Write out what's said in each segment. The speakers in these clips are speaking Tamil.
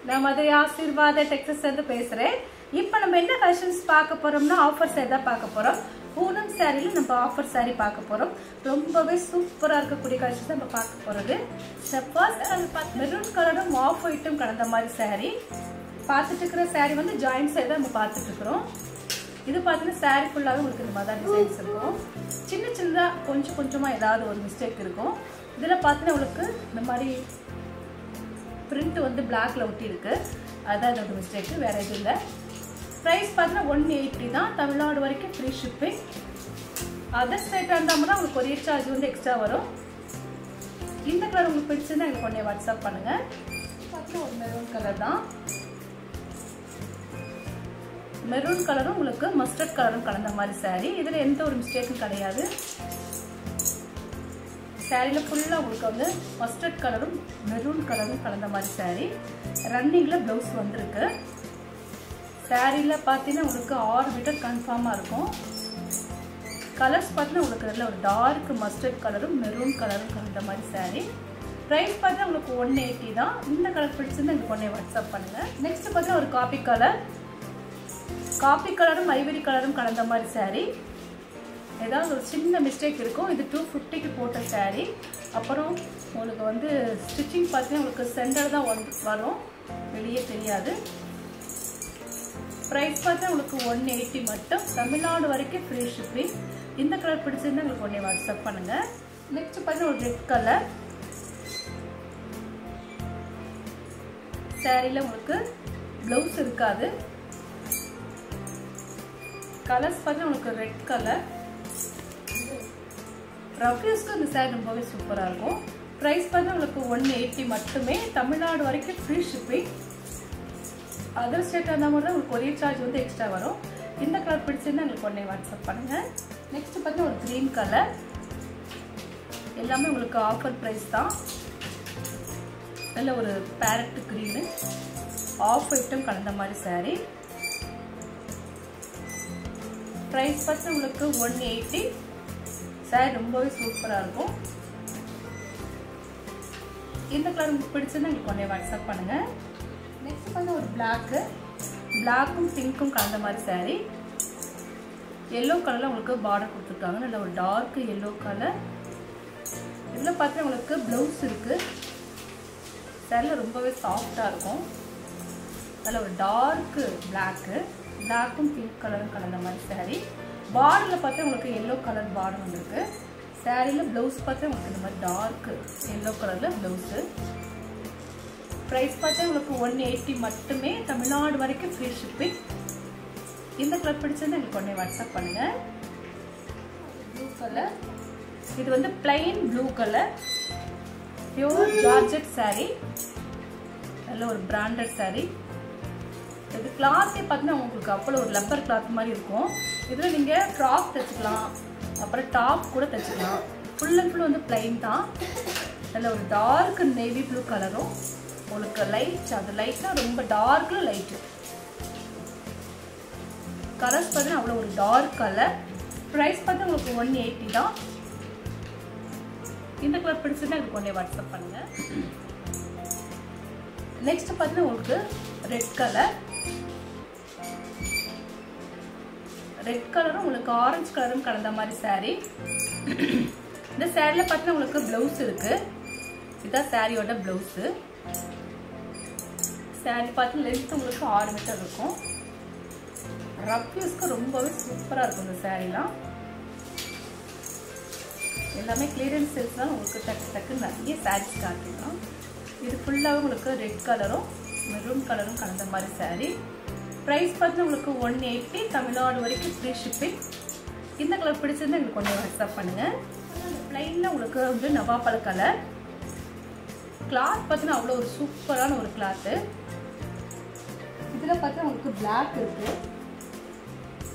நான் மதுரை ஆசீர்வாத டெக்ஸஸ் இருந்து பேசுறேன். இப்போ நம்ம என்ன கலெக்ஷன்ஸ் பார்க்க போறோம்னா ஆஃபர் saree தான் பார்க்க போறோம். பூனம் சாரியில நம்ம ஆஃபர் saree பார்க்க போறோம். ரொம்பவே சூப்பரா இருக்கக்கூடிய கலெக்ஷன்ஸ் நம்ம பார்க்க போறது. ஃபர்ஸ்ட் மெரூன் கலரும் ஆஃப் ஒயிட்டும் கலந்த மாதிரி saree. பார்த்துட்டு இருக்கிற saree வந்து ஜாயிண்ட் saree தான் நம்ம பார்த்துட்டு இருக்கிறோம். இது பார்த்தீங்கன்னா saree ஃபுல்லாவே உங்களுக்கு இந்த மாதிரி டிசைன்ஸ் இருக்கும். சின்ன சின்னதா கொஞ்சம் கொஞ்சமா ஏதாவது ஒரு மிஸ்டேக் இருக்கும். இதுல பார்த்தீங்கன்னா உங்களுக்கு இந்த மாதிரி print வந்து blackல ஒட்டி இருக்கு. அதான் இதோட மிஸ்டேக், வேற எதுவும் இல்ல. பிரைஸ் பார்த்தீங்கன்னா 180 தான். தமிழ்நாடு வரைக்கும் ஃப்ரீ ஷிப்பிங். அதர் ஸ்டேட்டா இருந்தாங்கன்னா உங்களுக்கு கொரியர் சார்ஜ் வந்து எக்ஸ்ட்ரா வரும். இந்த கலர் உங்களுக்கு பிடிச்சிருந்தா எனக்கு உடனே வாட்ஸ்அப் பண்ணுங்க. பார்த்தீங்கன்னா ஒரு மெரூன் கலர் தான். மெரூன் கலரும் உங்களுக்கு மஸ்டர்ட் கலரும் கலந்த மாதிரி saree. இதுல எந்த ஒரு மிஸ்டேக்கும் கிடையாது. சாரியில ஃபுல்லா உங்களுக்கு வந்து மஸ்டர்ட் கலரும் மெரூன் கலரும் கலந்த மாதிரி saree. ரன்னிங்ல ப்ளவுஸ் வந்திருக்கு. சாரியில பார்த்தீங்கன்னா உங்களுக்கு 6 மீட்டர் கன்ஃபார்மா இருக்கும். கலர்ஸ் பார்த்தீங்கன்னா உங்களுக்கு நல்ல ஒரு டார்க் மஸ்டர்ட் கலரும் மெரூன் கலரும் கலந்த மாதிரி saree. பிரைஸ் பார்த்தீங்கன்னா உங்களுக்கு 180 தான். இந்த கலர் பிடிச்சிருந்தா எனக்கு உடனே வாட்ஸ்அப் பண்ணுங்க. நெக்ஸ்ட் பார்த்தீங்கன்னா ஒரு காபி கலரும் ஐவரி கலரும் கலந்த மாதிரி saree. ஏதாவது ஒரு சின்ன மிஸ்டேக் இருக்கும். இது 250க்கு போட்ட saree. அப்புறம் உங்களுக்கு வந்து ஸ்டிச்சிங் பார்த்தீங்கன்னா உங்களுக்கு சென்டர் தான் வரும், வெளியே தெரியாது. ப்ரைஸ் பார்த்தா உங்களுக்கு 180 மட்டும். தமிழ்நாடு வரைக்கும் ஃப்ரீ ஷிப்பிங். இந்த கலர் பிடிச்சிருந்தா உங்களுக்கு உடனே வாட்ஸ்அப் பண்ணுங்க. நெக்ஸ்ட் பார்த்தீங்கன்னா ஒரு ரெட் கலர் சாரியில உங்களுக்கு பிளவுஸ் இருக்காது. கலர்ஸ் பார்த்தீங்கன்னா உங்களுக்கு ரெட் கலர். ரஃப்யூஸ்க்கு இந்த சாரி ரொம்பவே சூப்பராக இருக்கும். ப்ரைஸ் பார்த்தா உங்களுக்கு 180 மட்டுமே. தமிழ்நாடு வரைக்கும் ஃப்ரீ ஷிப்பிங். அதர் ஸ்டேட் அந்த மாதிரி தான் உங்களுக்கு கொரியர் சார்ஜ் வந்து எக்ஸ்ட்ரா வரும். இந்த கலர் பிடிச்சிருந்தா உங்களுக்கு உடனே வாட்ஸ்அப் பண்ணுங்க. நெக்ஸ்ட் பார்த்தா ஒரு கிரீன் கலர். எல்லாமே உங்களுக்கு ஆஃபர் ப்ரைஸ் தான். நல்ல ஒரு பேரட் கிரீனு ஆஃப் ஒயிட்டும் கலந்த மாதிரி saree. ப்ரைஸ் பார்த்தா உங்களுக்கு 180. சாரி ரொம்பவே சூப்பராக இருக்கும். இந்த கலர் உங்களுக்கு பிடிச்சிருந்தா உங்களுக்கு உடனே வாட்ஸ்அப் பண்ணுங்க. நெக்ஸ்ட் வந்து ஒரு பிளாக்கும் பிங்க்கும் கலந்த மாதிரி saree. எல்லோ கலர்ல உங்களுக்கு பார்டர் கொடுத்துருக்காங்க. நல்ல ஒரு டார்க் எல்லோ கலர். இதில் பார்த்தா உங்களுக்கு பிளவுஸ் இருக்கு. சாரியில் ரொம்பவே சாஃப்டாக இருக்கும். நல்ல ஒரு டார்க் பிளாக்கும் பிங்க் கலரும் கலந்த மாதிரி saree. பார்டரில் பார்த்தா உங்களுக்கு எல்லோ கலர் பார்டர் வந்துருக்கு. சாரியில் ப்ளவுஸ் பார்த்தா உங்களுக்கு இந்த மாதிரி டார்க் எல்லோ கலரில் ப்ளவுஸு. ப்ரைஸ் பார்த்தா உங்களுக்கு 180 மட்டுமே. தமிழ்நாடு வரைக்கும் ஃப்ரீ ஷிப்பிங். இந்த கலர் பிடிச்சிருந்தா எனக்கு உடனே வாட்ஸ்அப் பண்ணுங்க. Blue colour. இது வந்து plain blue colour pure georgette saree. நல்ல ஒரு பிராண்டட் saree. இது கிளாத்தே பார்த்தீங்கன்னா உங்களுக்கு அவ்வளோ ஒரு லப்பர் கிளாத் மாதிரி இருக்கும். இதில் நீங்கள் ஃப்ராக் தைச்சிக்கலாம், அப்புறம் டாப் கூட தைச்சிக்கலாம். ஃபுல் அண்ட் ஃபுல் வந்து பிளைன் தான். நல்ல ஒரு டார்க் நேவி ப்ளூ கலரும் உங்களுக்கு லைட், அது லைட்டாக ரொம்ப டார்க்கில் லைட்டு கலர்ஸ் பார்த்தீங்கன்னா அவ்வளோ ஒரு டார்க் கலர். ப்ரைஸ் பார்த்தா உங்களுக்கு 180 தான். இந்த கலர் பிடிச்சிருந்தா எனக்கு உடனே வாட்ஸ்அப் பண்ணுங்க. நெக்ஸ்ட் பார்த்தீங்கன்னா உங்களுக்கு ரெட் கலரும் உங்களுக்கு ஆரஞ்சு கலரும் கலந்த மாதிரி saree. இந்த சாரியில் பார்த்தீங்கன்னா உங்களுக்கு பிளவுஸ் இருக்கு. இதுதான் சாரியோட பிளவுஸ். சாரி பார்த்தீங்கன்னா லென்த் உங்களுக்கு 6 மீட்டர் இருக்கும். ரஃப்யூஸ்க்கு ரொம்பவே சூப்பராக இருக்கும் இந்த சாரீலாம். எல்லாமே கிளியரன்ஸ் சேல்ஸ் தான். உங்களுக்கு டக்கு நிறைய சாரீஸ் காட்டிக்கலாம். இது ஃபுல்லாகவே உங்களுக்கு ரெட் கலரும் மெரூன் கலரும் கலந்த மாதிரி saree. ப்ரைஸ் பார்த்தீங்கன்னா உங்களுக்கு 180. தமிழ்நாடு வரைக்கும் ஃப்ரீ ஷிப்பிங். இந்த கலர் பிடிச்சிருந்தா எனக்கு கொஞ்சம் வாட்ஸ்அப் பண்ணுங்க. பிளைனில் உங்களுக்கு வந்து நவாப்பழ கலர். கிளாத் பார்த்தீங்கன்னா அவ்வளோ ஒரு சூப்பரான ஒரு கிளாத்து. இதில் பார்த்தீங்கன்னா உங்களுக்கு பிளாக் இருக்கு.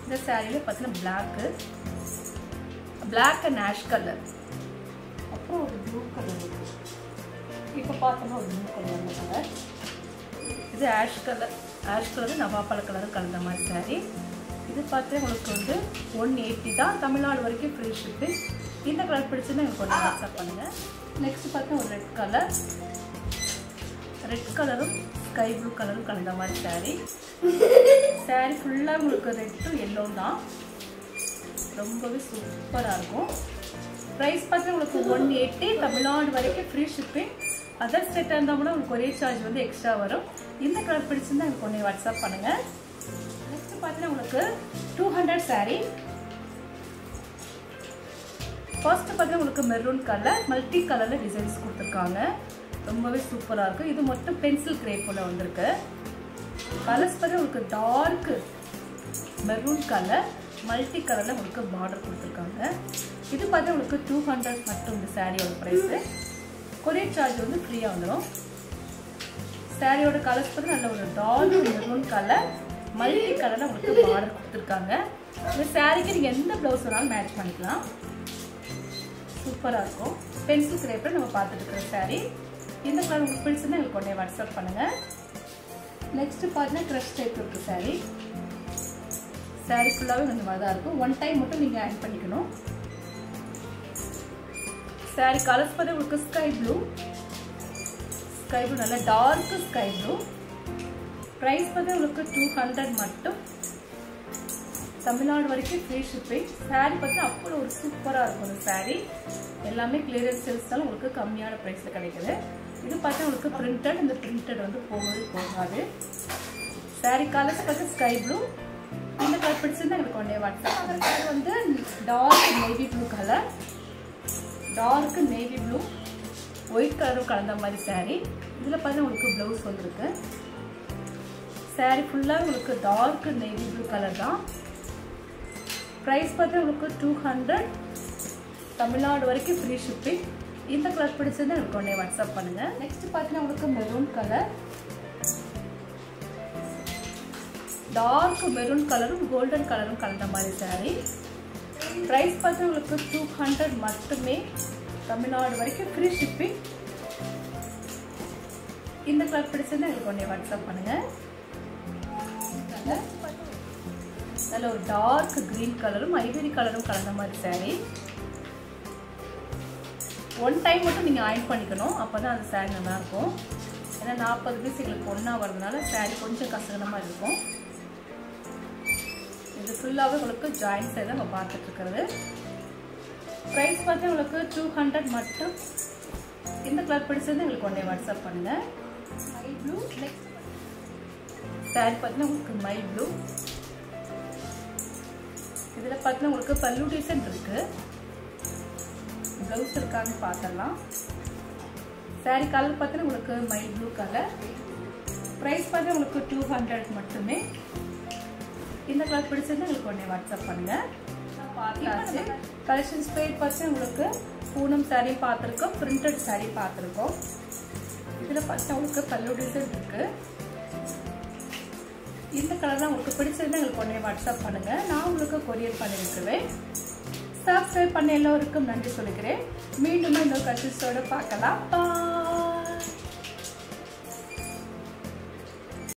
இந்த சாரியில் பார்த்தீங்கன்னா பிளாக் அண்ட் ஆஷ் கலர். அப்புறம் ஒரு ப்ளூ கலர் இருக்கு. இப்போ பார்த்தோம்னா ஒரு ப்ளூ கலர். இது ஆஷ் கலர் நவாப்பழ கலரும் கலந்த மாதிரி saree. இது பார்த்து உங்களுக்கு வந்து 180 தான். தமிழ்நாடு வரைக்கும் ஃப்ரீ ஷிப்பிங். இந்த கலர் பிடிச்சிருந்தா எனக்கு கொஞ்சம் வாட்ஸ்அப் பண்ணுங்க. நெக்ஸ்ட் பார்த்தா ஒரு ரெட் கலரும் ஸ்கை ப்ளூ கலரும் கலந்த மாதிரி saree. Saree ஃபுல்லாக உங்களுக்கு ரெட் டு எல்லோ தான். ரொம்பவே சூப்பராக இருக்கும். ப்ரைஸ் பார்த்தா உங்களுக்கு 180 தமிழ்நாடு வரைக்கும் ஃப்ரீ ஷிப்பிங். அதர் ஸ்டேட்டாக இருந்தால் கூட உங்களுக்கு கொரியர் சார்ஜ் வந்து எக்ஸ்ட்ரா வரும். இந்த கலர் பிடிச்சிருந்தா எனக்கு ஒன்று வாட்ஸ்அப் பண்ணுங்கள். நெக்ஸ்ட் பார்த்தீங்கன்னா உங்களுக்கு 200 saree. ஃபர்ஸ்ட் பார்த்தீங்கன்னா உங்களுக்கு மெரூன் கலர் மல்டி கலரில் டிசைன்ஸ் கொடுத்துருக்காங்க. ரொம்பவே சூப்பராக இருக்கும். இது மட்டும் பென்சில் கிரே போல் வந்திருக்கு. கலர்ஸ் பார்த்தா உங்களுக்கு டார்க் மெரூன் கலர் மல்டி கலரில் உங்களுக்கு பார்டர் கொடுத்துருக்காங்க. இது பார்த்தா உங்களுக்கு 200 மட்டும் இந்த சாரியோட ப்ரைஸு. கொரியர் சார்ஜ் வந்து ஃப்ரீயாக வந்துடும். சாரியோட கலர்ஸ் பார்த்து நல்ல ஒரு டார்க் மெரூன் கலர் மல்டி கலரில் உங்களுக்கு பார்டர் கொடுத்துருக்காங்க. இந்த சாரிக்கு நீங்கள் எந்த ப்ளவுஸ் வேணாலும் மேட்ச் பண்ணிக்கலாம். சூப்பராக இருக்கும். பென்சில் கிரேப்பில் நம்ம பார்த்துட்டு இருக்கிற சாரி. இந்த கலர் உங்களுக்கு பிடிச்சிருந்தா எங்களுக்கு உடனே வாட்ஸ்அப் பண்ணுங்கள். நெக்ஸ்ட்டு பார்த்தீங்கன்னா க்ரஷ் டைப் இருக்குது சாரி. சாரி ஃபுல்லாகவே இந்த மாதிரி தான் இருக்கும். ஒன் டைம் மட்டும் நீங்கள் ஆட் பண்ணிக்கணும். சாரி கலர்ஸ் பார்த்தா உங்களுக்கு ஸ்கை ப்ளூ நல்ல டார்க் ஸ்கை ப்ளூ. ப்ரைஸ் பார்த்தா உங்களுக்கு 200 மட்டும். தமிழ்நாடு வரைக்கும் ஃப்ரீ ஷிப்பிங். சாரி பார்த்தா அப்போ ஒரு சூப்பராக இருக்கும். இந்த சாரி எல்லாமே கிளியரன்ஸ் சேல்ஸ்னால உங்களுக்கு கம்மியான ப்ரைஸில் கிடைக்குது. இது பார்த்தா உங்களுக்கு பிரிண்டட். இந்த பிரிண்டட் வந்து போகாது. சாரி கலர்ஸ் பார்த்தா ஸ்கை ப்ளூ. இந்த கலர் பிடிச்சிருந்தா எனக்கு ஒன்றே வாட்ஸ்அப். அந்த கலர் வந்து dark navy blue colour. Dark navy blue white கலரும் கலந்த மாதிரி சாரி. இதில் பார்த்தா உங்களுக்கு ப்ளவுஸ் வந்துருக்கு. சாரி ஃபுல்லாக உங்களுக்கு டார்க் நேவி ப்ளூ கலர் தான். ப்ரைஸ் பார்த்தா உங்களுக்கு 200. தமிழ்நாடு வரைக்கும் ஃப்ரீ ஷிப்பிங். இந்த கலர் பிடிச்சிருந்தா எனக்கு ஒன்றே வாட்ஸ்அப் பண்ணுங்கள். நெக்ஸ்ட் பார்த்தீங்கன்னா உங்களுக்கு மெரூன் கலர். டார்க் மெரூன் கலரும் கோல்டன் கலரும் கலந்த மாதிரி சாரி. ப்ரைஸ் பார்த்தா உங்களுக்கு 200 மட்டுமே. தமிழ்நாடு வரைக்கும் ஃப்ரீ ஷிப்பிங். இந்த கலர் பிடிச்சிருந்தா எனக்கு ஒன்றே வாட்ஸ்அப் பண்ணுங்கள். நல்ல ஒரு டார்க் கிரீன் கலரும் ஐவரி கலரும் கலந்த மாதிரி சாரி. ஒன் டைம் மட்டும் நீங்கள் அயர்ன் பண்ணிக்கணும். அப்போ தான் அந்த சாரி நல்லாயிருக்கும். ஏன்னா 40 பீஸ் எங்களுக்கு ஒன்றா வரதுனால சாரி கொஞ்சம் கசகனமாக இருக்கும். இது ஃபுல்லாகவே உங்களுக்கு ஜாயின் சைடு தான் நம்ம பார்த்துட்டு இருக்கிறது. ப்ரைஸ் பார்த்து உங்களுக்கு 200 மட்டும். இந்த கலர் பிடிச்சது எங்களுக்கு ஒன்றே வாட்ஸ்அப் பண்ணுங்கள். My blue. நெக்ஸ்ட் சாரி பார்த்தீங்கன்னா உங்களுக்கு மை ப்ளூ. இதில் பார்த்தீங்கன்னா உங்களுக்கு பல்லு டிசைன் இருக்குது. ப்ளவுஸ் இருக்கான்னு பார்த்துடலாம். சாரி கலர் பார்த்தீங்கன்னா உங்களுக்கு மை ப்ளூ கலர். ப்ரைஸ் பார்த்தா உங்களுக்கு 200 மட்டுமே. இந்த கலர் பிடிச்சிருந்தா உங்களுக்கு உடனே வாட்ஸ்அப் பண்ணுங்கள். பார்த்தாச்சு. கலெக்ஷன்ஸ் பேர் பார்த்து உங்களுக்கு பூனம் சாரீ பார்த்துருக்கோம். பிரிண்டட் சாரீ பார்த்துருக்கோம். இதில் பார்த்தா உங்களுக்கு பல்லு டிசைன் இருக்குது. இந்த கலர் தான் உங்களுக்கு பிடிச்சிருந்தா உங்களுக்கு உடனே வாட்ஸ்அப் பண்ணுங்கள். நான் உங்களுக்கு கொரியர் பண்ணியிருக்குவேன். சப்ஸ்கிரைப் பண்ண எல்லோருக்கும் நன்றி சொல்லிக்கிறேன். மீண்டும் இன்னொரு கலெக்ஷன்ஸோடு பார்க்கலாம்.